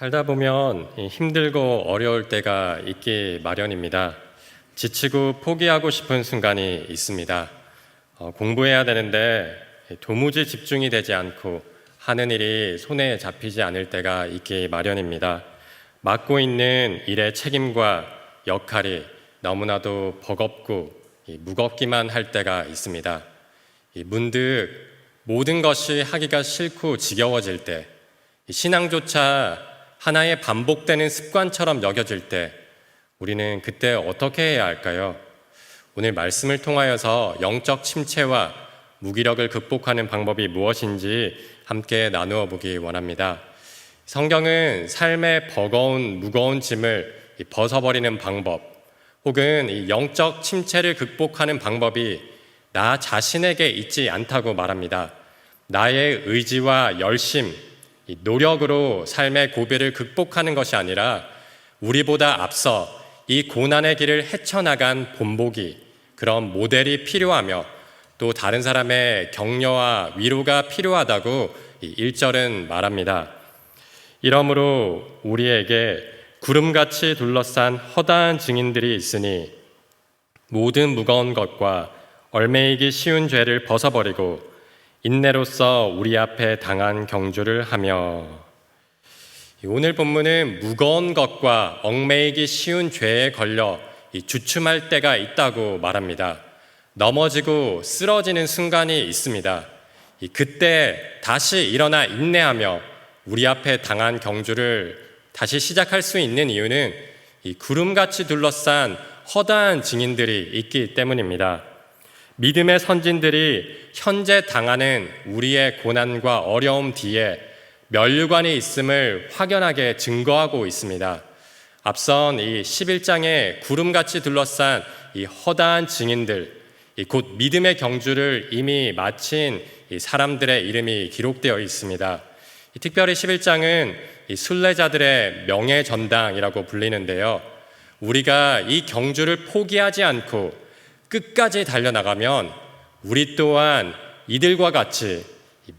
살다 보면 힘들고 어려울 때가 있기 마련입니다. 지치고 포기하고 싶은 순간이 있습니다. 공부해야 되는데 도무지 집중이 되지 않고 하는 일이 손에 잡히지 않을 때가 있기 마련입니다. 맡고 있는 일의 책임과 역할이 너무나도 버겁고 무겁기만 할 때가 있습니다. 문득 모든 것이 하기가 싫고 지겨워질 때, 신앙조차 하나의 반복되는 습관처럼 여겨질 때 우리는 그때 어떻게 해야 할까요? 오늘 말씀을 통하여서 영적 침체와 무기력을 극복하는 방법이 무엇인지 함께 나누어 보기 원합니다. 성경은 삶의 버거운 무거운 짐을 벗어버리는 방법 혹은 이 영적 침체를 극복하는 방법이 나 자신에게 있지 않다고 말합니다. 나의 의지와 열심, 노력으로 삶의 고비를 극복하는 것이 아니라 우리보다 앞서 이 고난의 길을 헤쳐나간 본보기, 그런 모델이 필요하며 또 다른 사람의 격려와 위로가 필요하다고 1절은 말합니다. 이러므로 우리에게 구름같이 둘러싼 허다한 증인들이 있으니 모든 무거운 것과 얽매이기 쉬운 죄를 벗어버리고 인내로써 우리 앞에 당한 경주를 하며. 오늘 본문은 무거운 것과 얽매이기 쉬운 죄에 걸려 주춤할 때가 있다고 말합니다. 넘어지고 쓰러지는 순간이 있습니다. 그때 다시 일어나 인내하며 우리 앞에 당한 경주를 다시 시작할 수 있는 이유는 이 구름같이 둘러싼 허다한 증인들이 있기 때문입니다. 믿음의 선진들이 현재 당하는 우리의 고난과 어려움 뒤에 면류관이 있음을 확연하게 증거하고 있습니다. 앞선 이 11장에 구름같이 둘러싼 이 허다한 증인들, 곧 믿음의 경주를 이미 마친 이 사람들의 이름이 기록되어 있습니다. 특별히 11장은 이 순례자들의 명예전당이라고 불리는데요. 우리가 이 경주를 포기하지 않고 끝까지 달려나가면 우리 또한 이들과 같이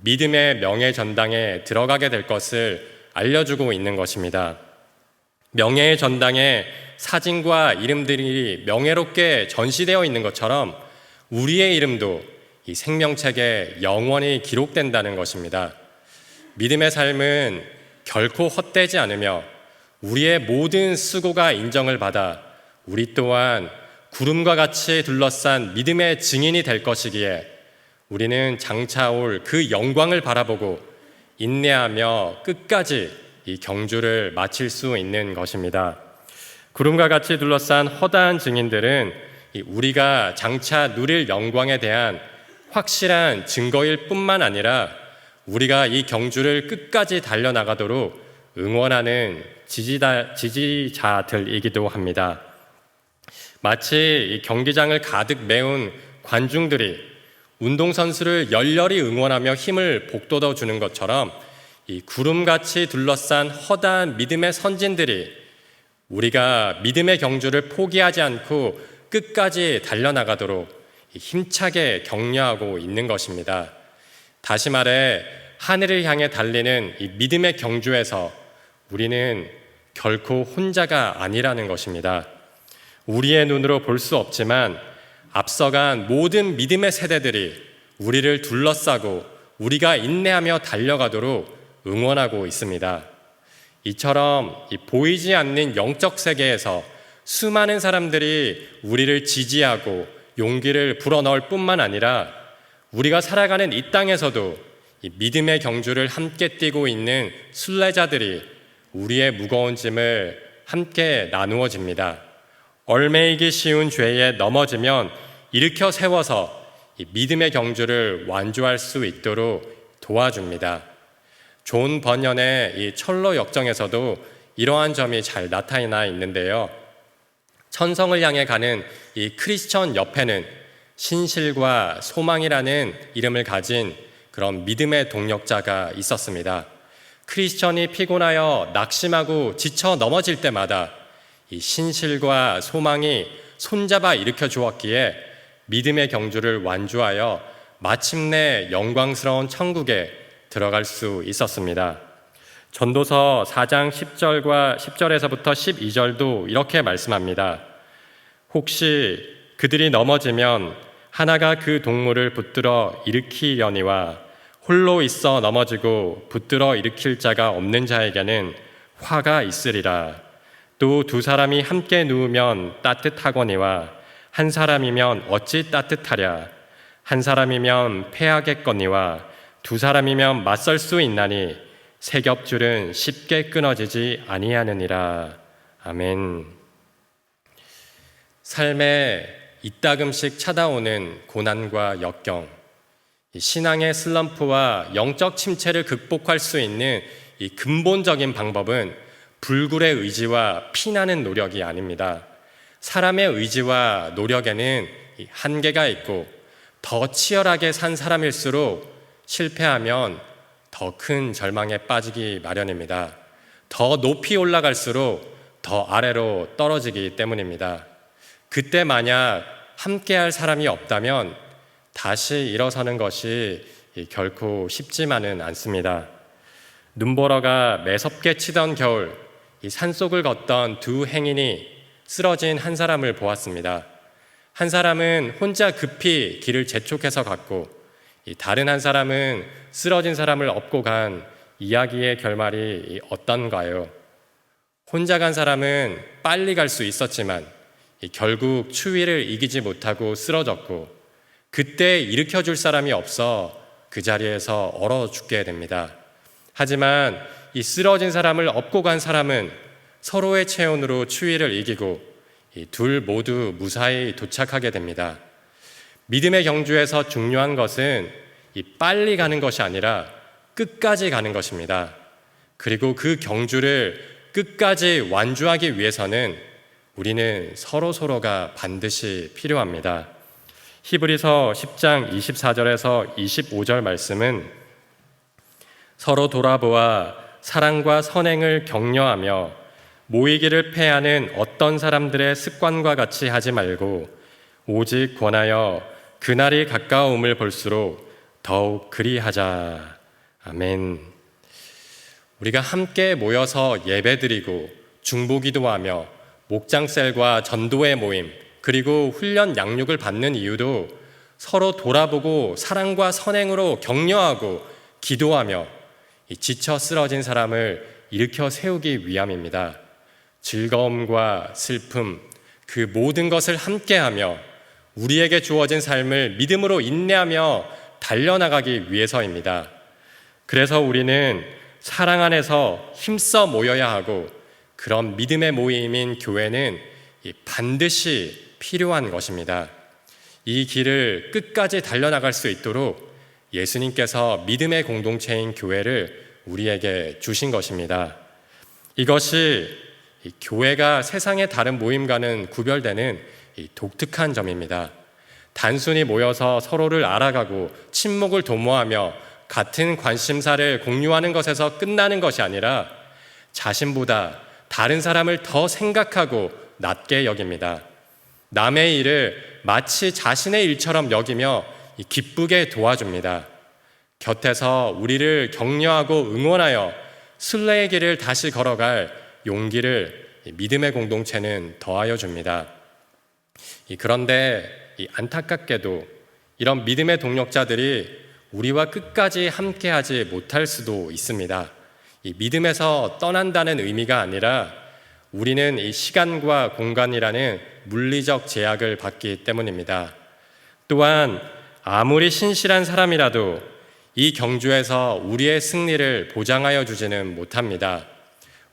믿음의 명예전당에 들어가게 될 것을 알려주고 있는 것입니다. 명예의 전당에 사진과 이름들이 명예롭게 전시되어 있는 것처럼 우리의 이름도 이 생명책에 영원히 기록된다는 것입니다. 믿음의 삶은 결코 헛되지 않으며 우리의 모든 수고가 인정을 받아 우리 또한 구름과 같이 둘러싼 믿음의 증인이 될 것이기에 우리는 장차 올 그 영광을 바라보고 인내하며 끝까지 이 경주를 마칠 수 있는 것입니다. 구름과 같이 둘러싼 허다한 증인들은 우리가 장차 누릴 영광에 대한 확실한 증거일 뿐만 아니라 우리가 이 경주를 끝까지 달려나가도록 응원하는 지지자들이기도 합니다. 마치 이 경기장을 가득 메운 관중들이 운동선수를 열렬히 응원하며 힘을 북돋워 주는 것처럼 이 구름같이 둘러싼 허다한 믿음의 선진들이 우리가 믿음의 경주를 포기하지 않고 끝까지 달려나가도록 힘차게 격려하고 있는 것입니다. 다시 말해 하늘을 향해 달리는 이 믿음의 경주에서 우리는 결코 혼자가 아니라는 것입니다. 우리의 눈으로 볼 수 없지만 앞서간 모든 믿음의 세대들이 우리를 둘러싸고 우리가 인내하며 달려가도록 응원하고 있습니다. 이처럼 보이지 않는 영적 세계에서 수많은 사람들이 우리를 지지하고 용기를 불어넣을 뿐만 아니라 우리가 살아가는 이 땅에서도 이 믿음의 경주를 함께 뛰고 있는 순례자들이 우리의 무거운 짐을 함께 나누어집니다. 얽매이기 쉬운 죄에 넘어지면 일으켜 세워서 이 믿음의 경주를 완주할 수 있도록 도와줍니다. 존 번연의 이 철로 역정에서도 이러한 점이 잘 나타나 있는데요. 천성을 향해 가는 이 크리스천 옆에는 신실과 소망이라는 이름을 가진 그런 믿음의 동력자가 있었습니다. 크리스천이 피곤하여 낙심하고 지쳐 넘어질 때마다 이 신실과 소망이 손잡아 일으켜 주었기에 믿음의 경주를 완주하여 마침내 영광스러운 천국에 들어갈 수 있었습니다. 전도서 4장 10절에서부터 12절도 이렇게 말씀합니다. 혹시 그들이 넘어지면 하나가 그 동물을 붙들어 일으키려니와 홀로 있어 넘어지고 붙들어 일으킬 자가 없는 자에게는 화가 있으리라. 또 두 사람이 함께 누우면 따뜻하거니와 한 사람이면 어찌 따뜻하랴. 한 사람이면 패하겠거니와 두 사람이면 맞설 수 있나니 세 겹줄은 쉽게 끊어지지 아니하느니라. 아멘. 삶에 이따금씩 찾아오는 고난과 역경, 신앙의 슬럼프와 영적 침체를 극복할 수 있는 이 근본적인 방법은 불굴의 의지와 피나는 노력이 아닙니다. 사람의 의지와 노력에는 한계가 있고 더 치열하게 산 사람일수록 실패하면 더 큰 절망에 빠지기 마련입니다. 더 높이 올라갈수록 더 아래로 떨어지기 때문입니다. 그때 만약 함께할 사람이 없다면 다시 일어서는 것이 결코 쉽지만은 않습니다. 눈보라가 매섭게 치던 겨울, 이 산속을 걷던 두 행인이 쓰러진 한 사람을 보았습니다. 한 사람은 혼자 급히 길을 재촉해서 갔고, 다른 한 사람은 쓰러진 사람을 업고 간 이야기의 결말이 어떤가요? 혼자 간 사람은 빨리 갈 수 있었지만 결국 추위를 이기지 못하고 쓰러졌고, 그때 일으켜줄 사람이 없어 그 자리에서 얼어 죽게 됩니다. 하지만 이 쓰러진 사람을 업고 간 사람은 서로의 체온으로 추위를 이기고 둘 모두 무사히 도착하게 됩니다. 믿음의 경주에서 중요한 것은 이 빨리 가는 것이 아니라 끝까지 가는 것입니다. 그리고 그 경주를 끝까지 완주하기 위해서는 우리는 서로가 반드시 필요합니다. 히브리서 10장 24절에서 25절 말씀은 서로 돌아보아 사랑과 선행을 격려하며 모이기를 패하는 어떤 사람들의 습관과 같이 하지 말고 오직 권하여 그날이 가까움을 볼수록 더욱 그리하자. 아멘. 우리가 함께 모여서 예배드리고 중보기도하며 목장셀과 전도의 모임 그리고 훈련 양육을 받는 이유도 서로 돌아보고 사랑과 선행으로 격려하고 기도하며 지쳐 쓰러진 사람을 일으켜 세우기 위함입니다. 즐거움과 슬픔, 그 모든 것을 함께하며 우리에게 주어진 삶을 믿음으로 인내하며 달려나가기 위해서입니다. 그래서 우리는 사랑 안에서 힘써 모여야 하고 그런 믿음의 모임인 교회는 반드시 필요한 것입니다. 이 길을 끝까지 달려나갈 수 있도록 예수님께서 믿음의 공동체인 교회를 우리에게 주신 것입니다. 이것이 교회가 세상의 다른 모임과는 구별되는 독특한 점입니다. 단순히 모여서 서로를 알아가고 친목을 도모하며 같은 관심사를 공유하는 것에서 끝나는 것이 아니라 자신보다 다른 사람을 더 생각하고 낮게 여깁니다. 남의 일을 마치 자신의 일처럼 여기며 기쁘게 도와줍니다. 곁에서 우리를 격려하고 응원하여 순례의 길을 다시 걸어갈 용기를 믿음의 공동체는 더하여 줍니다. 그런데 안타깝게도 이런 믿음의 동력자들이 우리와 끝까지 함께하지 못할 수도 있습니다. 이 믿음에서 떠난다는 의미가 아니라 우리는 이 시간과 공간이라는 물리적 제약을 받기 때문입니다. 또한 아무리 신실한 사람이라도 이 경주에서 우리의 승리를 보장하여 주지는 못합니다.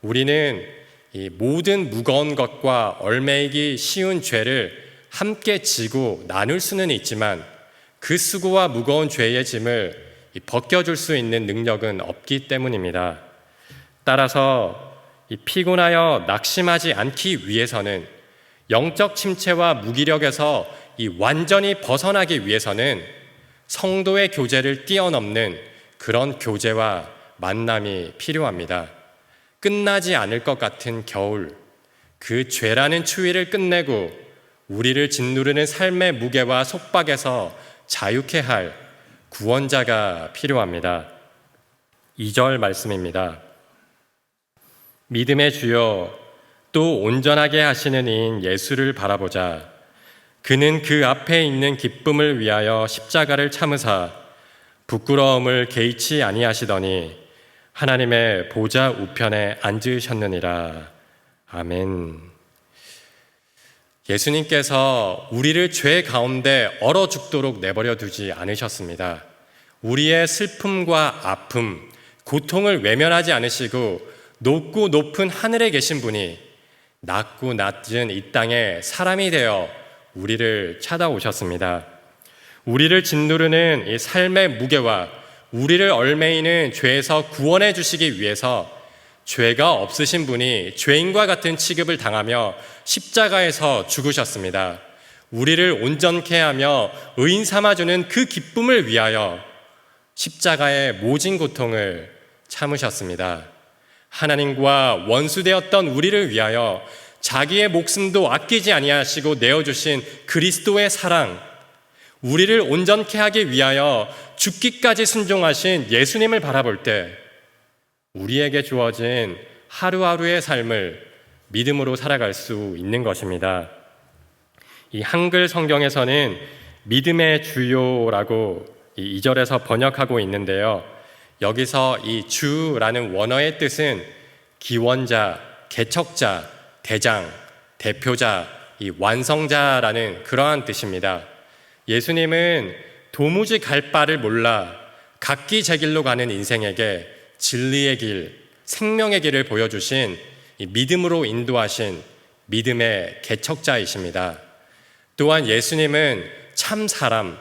우리는 이 모든 무거운 것과 얽매이기 쉬운 죄를 함께 지고 나눌 수는 있지만 그 수고와 무거운 죄의 짐을 벗겨줄 수 있는 능력은 없기 때문입니다. 따라서 피곤하여 낙심하지 않기 위해서는 영적 침체와 무기력에서 완전히 벗어나기 위해서는 성도의 교제를 뛰어넘는 그런 교제와 만남이 필요합니다. 끝나지 않을 것 같은 겨울, 그 죄라는 추위를 끝내고 우리를 짓누르는 삶의 무게와 속박에서 자유케 할 구원자가 필요합니다. 2절 말씀입니다. 믿음의 주여 또 온전하게 하시는 이인 예수를 바라보자. 그는 그 앞에 있는 기쁨을 위하여 십자가를 참으사 부끄러움을 개의치 아니하시더니 하나님의 보좌 우편에 앉으셨느니라. 아멘. 예수님께서 우리를 죄 가운데 얼어 죽도록 내버려 두지 않으셨습니다. 우리의 슬픔과 아픔, 고통을 외면하지 않으시고 높고 높은 하늘에 계신 분이 낮고 낮은 이 땅에 사람이 되어 우리를 찾아오셨습니다. 우리를 짓누르는 이 삶의 무게와 우리를 얽매이는 죄에서 구원해 주시기 위해서 죄가 없으신 분이 죄인과 같은 취급을 당하며 십자가에서 죽으셨습니다. 우리를 온전케 하며 의인 삼아주는 그 기쁨을 위하여 십자가의 모진 고통을 참으셨습니다. 하나님과 원수되었던 우리를 위하여 자기의 목숨도 아끼지 아니하시고 내어주신 그리스도의 사랑, 우리를 온전케 하기 위하여 죽기까지 순종하신 예수님을 바라볼 때 우리에게 주어진 하루하루의 삶을 믿음으로 살아갈 수 있는 것입니다. 이 한글 성경에서는 믿음의 주요라고 이 2절에서 번역하고 있는데요. 여기서 이 주라는 원어의 뜻은 기원자, 개척자, 대장, 대표자, 이 완성자라는 그러한 뜻입니다. 예수님은 도무지 갈 바를 몰라 각기 제 길로 가는 인생에게 진리의 길, 생명의 길을 보여주신 이 믿음으로 인도하신 믿음의 개척자이십니다. 또한 예수님은 참 사람,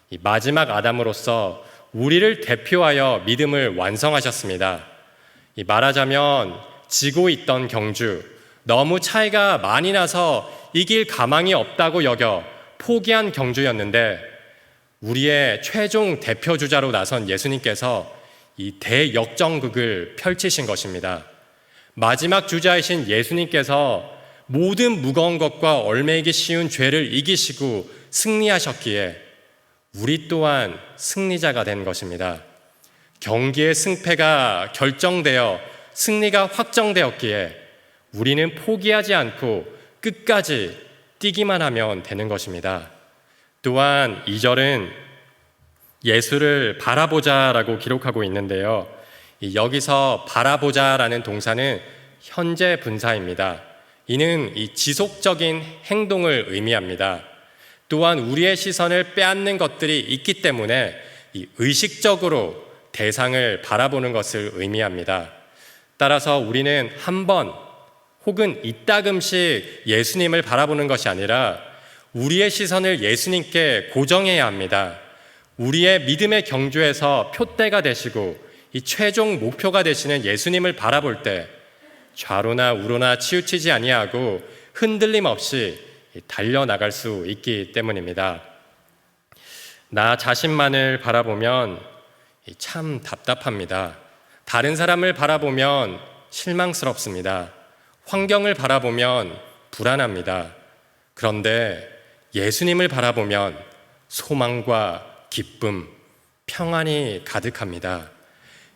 이 마지막 아담으로서 우리를 대표하여 믿음을 완성하셨습니다. 이 말하자면 지고 있던 경주, 너무 차이가 많이 나서 이길 가망이 없다고 여겨 포기한 경주였는데 우리의 최종 대표주자로 나선 예수님께서 이 대역전극을 펼치신 것입니다. 마지막 주자이신 예수님께서 모든 무거운 것과 얽매이기 쉬운 죄를 이기시고 승리하셨기에 우리 또한 승리자가 된 것입니다. 경기의 승패가 결정되어 승리가 확정되었기에 우리는 포기하지 않고 끝까지 뛰기만 하면 되는 것입니다. 또한 2절은 예수를 바라보자라고 기록하고 있는데요. 여기서 바라보자라는 동사는 현재 분사입니다. 이는 이 지속적인 행동을 의미합니다. 또한 우리의 시선을 빼앗는 것들이 있기 때문에 이 의식적으로 대상을 바라보는 것을 의미합니다. 따라서 우리는 한 번 혹은 이따금씩 예수님을 바라보는 것이 아니라 우리의 시선을 예수님께 고정해야 합니다. 우리의 믿음의 경주에서 표대가 되시고 이 최종 목표가 되시는 예수님을 바라볼 때 좌로나 우로나 치우치지 아니하고 흔들림 없이 달려나갈 수 있기 때문입니다. 나 자신만을 바라보면 참 답답합니다. 다른 사람을 바라보면 실망스럽습니다. 환경을 바라보면 불안합니다. 그런데 예수님을 바라보면 소망과 기쁨, 평안이 가득합니다.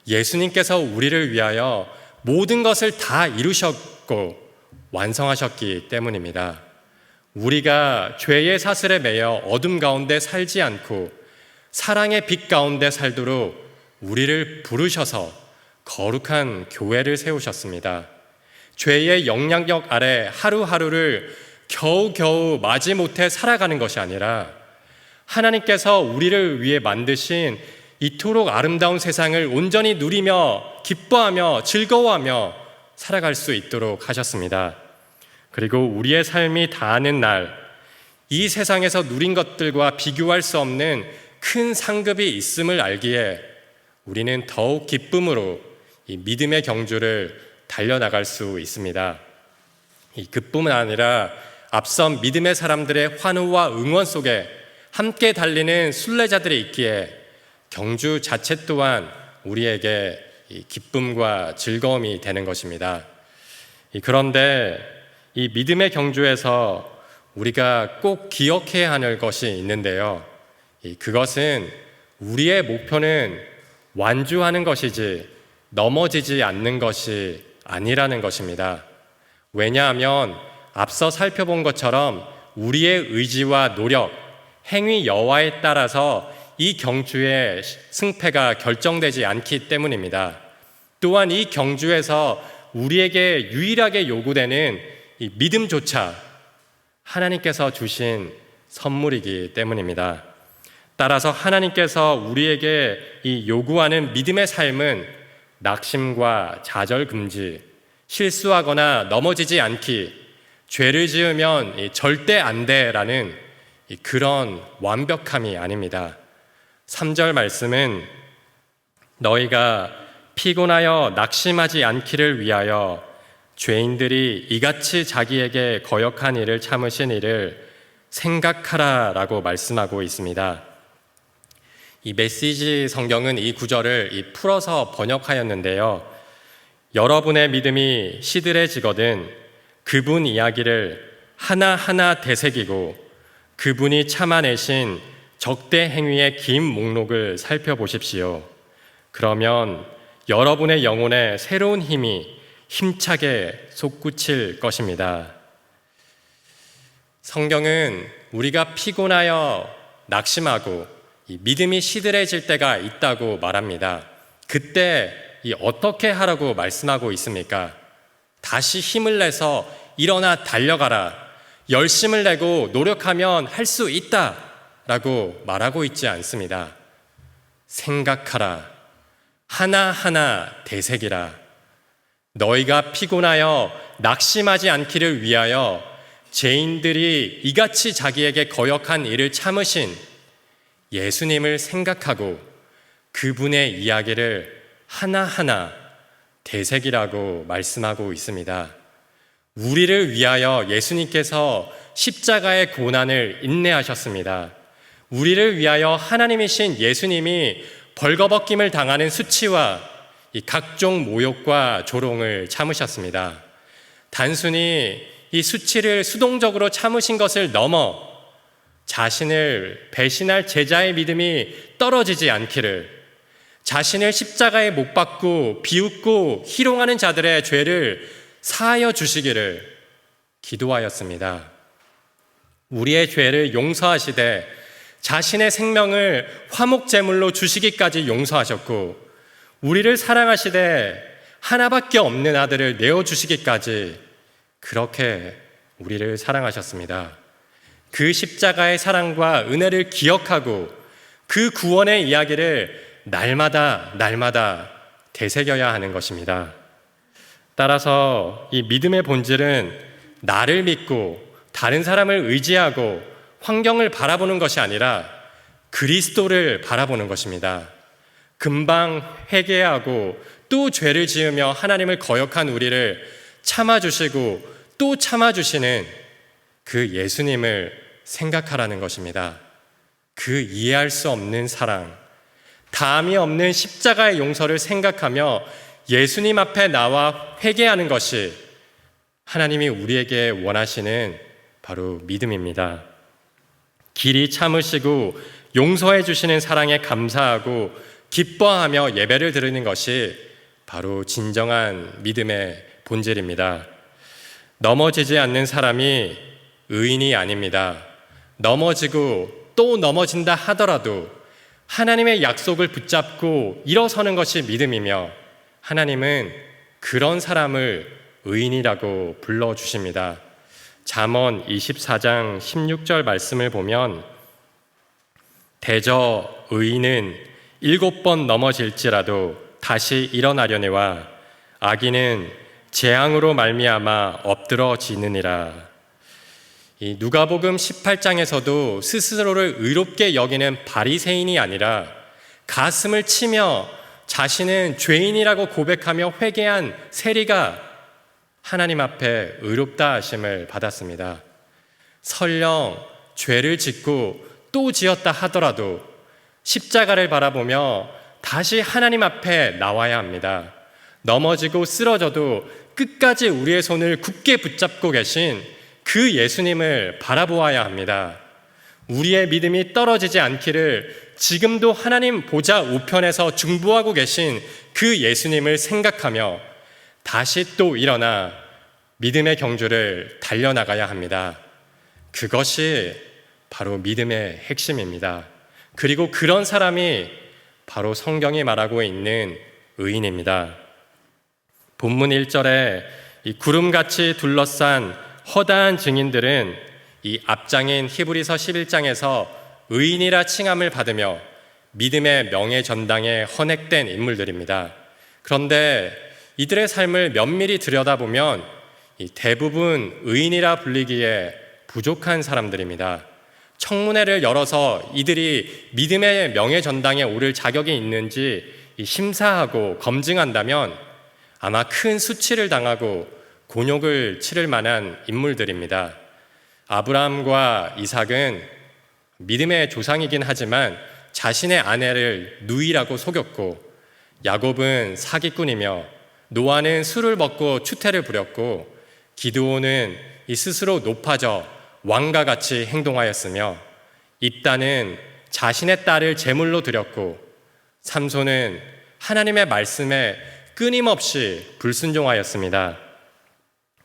예수님께서 우리를 위하여 모든 것을 다 이루셨고 완성하셨기 때문입니다. 우리가 죄의 사슬에 매여 어둠 가운데 살지 않고 사랑의 빛 가운데 살도록 우리를 부르셔서 거룩한 교회를 세우셨습니다. 죄의 영향력 아래 하루하루를 겨우겨우 마지못해 살아가는 것이 아니라 하나님께서 우리를 위해 만드신 이토록 아름다운 세상을 온전히 누리며 기뻐하며 즐거워하며 살아갈 수 있도록 하셨습니다. 그리고 우리의 삶이 다하는 날, 이 세상에서 누린 것들과 비교할 수 없는 큰 상급이 있음을 알기에 우리는 더욱 기쁨으로 이 믿음의 경주를 달려나갈 수 있습니다. 그뿐만 아니라 앞선 믿음의 사람들의 환호와 응원 속에 함께 달리는 순례자들이 있기에 경주 자체 또한 우리에게 기쁨과 즐거움이 되는 것입니다. 그런데 이 믿음의 경주에서 우리가 꼭 기억해야 하는 것이 있는데요. 그것은 우리의 목표는 완주하는 것이지 넘어지지 않는 것이 아니라는 것입니다. 왜냐하면 앞서 살펴본 것처럼 우리의 의지와 노력, 행위 여하에 따라서 이 경주의 승패가 결정되지 않기 때문입니다. 또한 이 경주에서 우리에게 유일하게 요구되는 이 믿음조차 하나님께서 주신 선물이기 때문입니다. 따라서 하나님께서 우리에게 이 요구하는 믿음의 삶은 낙심과 좌절 금지, 실수하거나 넘어지지 않기, 죄를 지으면 절대 안 돼라는 그런 완벽함이 아닙니다. 3절 말씀은 너희가 피곤하여 낙심하지 않기를 위하여 죄인들이 이같이 자기에게 거역한 일을 참으신 일을 생각하라 라고 말씀하고 있습니다. 이 메시지 성경은 이 구절을 풀어서 번역하였는데요. 여러분의 믿음이 시들해지거든 그분 이야기를 하나하나 되새기고 그분이 참아내신 적대 행위의 긴 목록을 살펴보십시오. 그러면 여러분의 영혼에 새로운 힘이 힘차게 솟구칠 것입니다. 성경은 우리가 피곤하여 낙심하고 이 믿음이 시들해질 때가 있다고 말합니다. 그때 어떻게 하라고 말씀하고 있습니까? 다시 힘을 내서 일어나 달려가라. 열심을 내고 노력하면 할 수 있다. 라고 말하고 있지 않습니다. 생각하라. 하나하나 되새기라. 너희가 피곤하여 낙심하지 않기를 위하여 죄인들이 이같이 자기에게 거역한 일을 참으신 예수님을 생각하고 그분의 이야기를 하나하나 되새기라고 말씀하고 있습니다. 우리를 위하여 예수님께서 십자가의 고난을 인내하셨습니다. 우리를 위하여 하나님이신 예수님이 벌거벗김을 당하는 수치와 이 각종 모욕과 조롱을 참으셨습니다. 단순히 이 수치를 수동적으로 참으신 것을 넘어 자신을 배신할 제자의 믿음이 떨어지지 않기를, 자신을 십자가에 못 박고 비웃고 희롱하는 자들의 죄를 사하여 주시기를 기도하였습니다. 우리의 죄를 용서하시되 자신의 생명을 화목제물로 주시기까지 용서하셨고, 우리를 사랑하시되 하나밖에 없는 아들을 내어주시기까지 그렇게 우리를 사랑하셨습니다. 그 십자가의 사랑과 은혜를 기억하고 그 구원의 이야기를 날마다 되새겨야 하는 것입니다. 따라서 이 믿음의 본질은 나를 믿고 다른 사람을 의지하고 환경을 바라보는 것이 아니라 그리스도를 바라보는 것입니다. 금방 회개하고 또 죄를 지으며 하나님을 거역한 우리를 참아주시고 또 참아주시는 그 예수님을 생각하라는 것입니다. 그 이해할 수 없는 사랑, 다함이 없는 십자가의 용서를 생각하며 예수님 앞에 나와 회개하는 것이 하나님이 우리에게 원하시는 바로 믿음입니다. 길이 참으시고 용서해 주시는 사랑에 감사하고 기뻐하며 예배를 드리는 것이 바로 진정한 믿음의 본질입니다. 넘어지지 않는 사람이 의인이 아닙니다. 넘어지고 또 넘어진다 하더라도 하나님의 약속을 붙잡고 일어서는 것이 믿음이며, 하나님은 그런 사람을 의인이라고 불러주십니다. 잠언 24장 16절 말씀을 보면 대저 의인은 7번 넘어질지라도 다시 일어나려니와 악인은 재앙으로 말미암아 엎드러지느니라. 이 누가복음 18장에서도 스스로를 의롭게 여기는 바리새인이 아니라 가슴을 치며 자신은 죄인이라고 고백하며 회개한 세리가 하나님 앞에 의롭다 하심을 받았습니다. 설령 죄를 짓고 또 지었다 하더라도 십자가를 바라보며 다시 하나님 앞에 나와야 합니다. 넘어지고 쓰러져도 끝까지 우리의 손을 굳게 붙잡고 계신 그 예수님을 바라보아야 합니다. 우리의 믿음이 떨어지지 않기를 지금도 하나님 보좌 우편에서 중보하고 계신 그 예수님을 생각하며 다시 또 일어나 믿음의 경주를 달려나가야 합니다. 그것이 바로 믿음의 핵심입니다. 그리고 그런 사람이 바로 성경이 말하고 있는 의인입니다. 본문 1절에 이 구름같이 둘러싼 허다한 증인들은 이 앞장인 히브리서 11장에서 의인이라 칭함을 받으며 믿음의 명예 전당에 헌액된 인물들입니다. 그런데 이들의 삶을 면밀히 들여다보면 대부분 의인이라 불리기에 부족한 사람들입니다. 청문회를 열어서 이들이 믿음의 명예 전당에 오를 자격이 있는지 심사하고 검증한다면 아마 큰 수치를 당하고 곤욕을 치를 만한 인물들입니다. 아브라함과 이삭은 믿음의 조상이긴 하지만 자신의 아내를 누이라고 속였고, 야곱은 사기꾼이며 노아는 술을 먹고 추태를 부렸고, 기드온은 스스로 높아져 왕과 같이 행동하였으며, 입다는 자신의 딸을 제물로 드렸고, 삼손은 하나님의 말씀에 끊임없이 불순종하였습니다.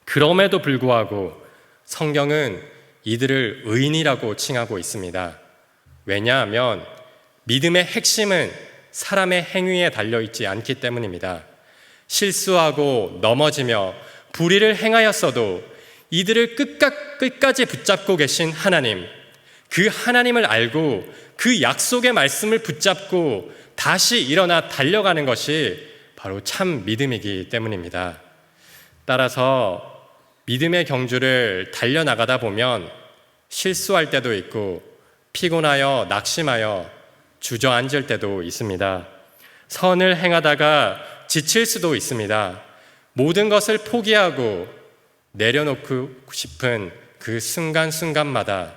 그럼에도 불구하고 성경은 이들을 의인이라고 칭하고 있습니다. 왜냐하면 믿음의 핵심은 사람의 행위에 달려있지 않기 때문입니다. 실수하고 넘어지며 불의를 행하였어도 이들을 끝까지 붙잡고 계신 하나님, 그 하나님을 알고 그 약속의 말씀을 붙잡고 다시 일어나 달려가는 것이 바로 참 믿음이기 때문입니다. 따라서 믿음의 경주를 달려나가다 보면 실수할 때도 있고 피곤하여 낙심하여 주저앉을 때도 있습니다. 선을 행하다가 지칠 수도 있습니다. 모든 것을 포기하고 내려놓고 싶은 그 순간순간마다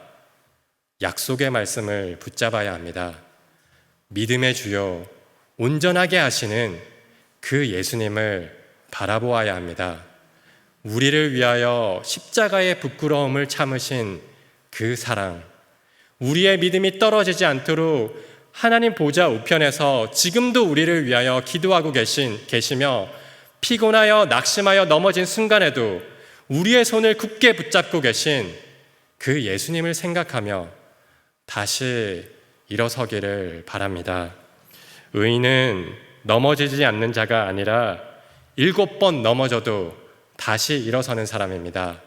약속의 말씀을 붙잡아야 합니다. 믿음의 주요 온전하게 하시는 그 예수님을 바라보아야 합니다. 우리를 위하여 십자가의 부끄러움을 참으신 그 사랑, 우리의 믿음이 떨어지지 않도록 하나님 보좌 우편에서 지금도 우리를 위하여 기도하고 계시며 피곤하여 낙심하여 넘어진 순간에도 우리의 손을 굳게 붙잡고 계신 그 예수님을 생각하며 다시 일어서기를 바랍니다. 의인은 넘어지지 않는 자가 아니라 7번 넘어져도 다시 일어서는 사람입니다.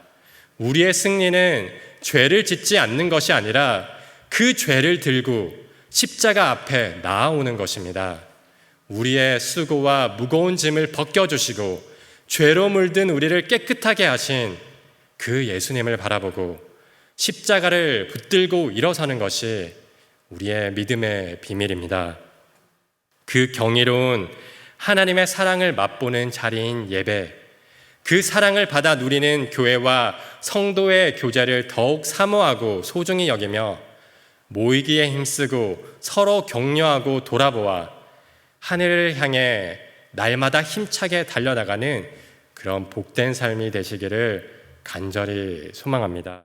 우리의 승리는 죄를 짓지 않는 것이 아니라 그 죄를 들고 십자가 앞에 나아오는 것입니다. 우리의 수고와 무거운 짐을 벗겨주시고 죄로 물든 우리를 깨끗하게 하신 그 예수님을 바라보고 십자가를 붙들고 일어서는 것이 우리의 믿음의 비밀입니다. 그 경이로운 하나님의 사랑을 맛보는 자리인 예배, 그 사랑을 받아 누리는 교회와 성도의 교제를 더욱 사모하고 소중히 여기며 모이기에 힘쓰고 서로 격려하고 돌아보아 하늘을 향해 날마다 힘차게 달려나가는 그런 복된 삶이 되시기를 간절히 소망합니다.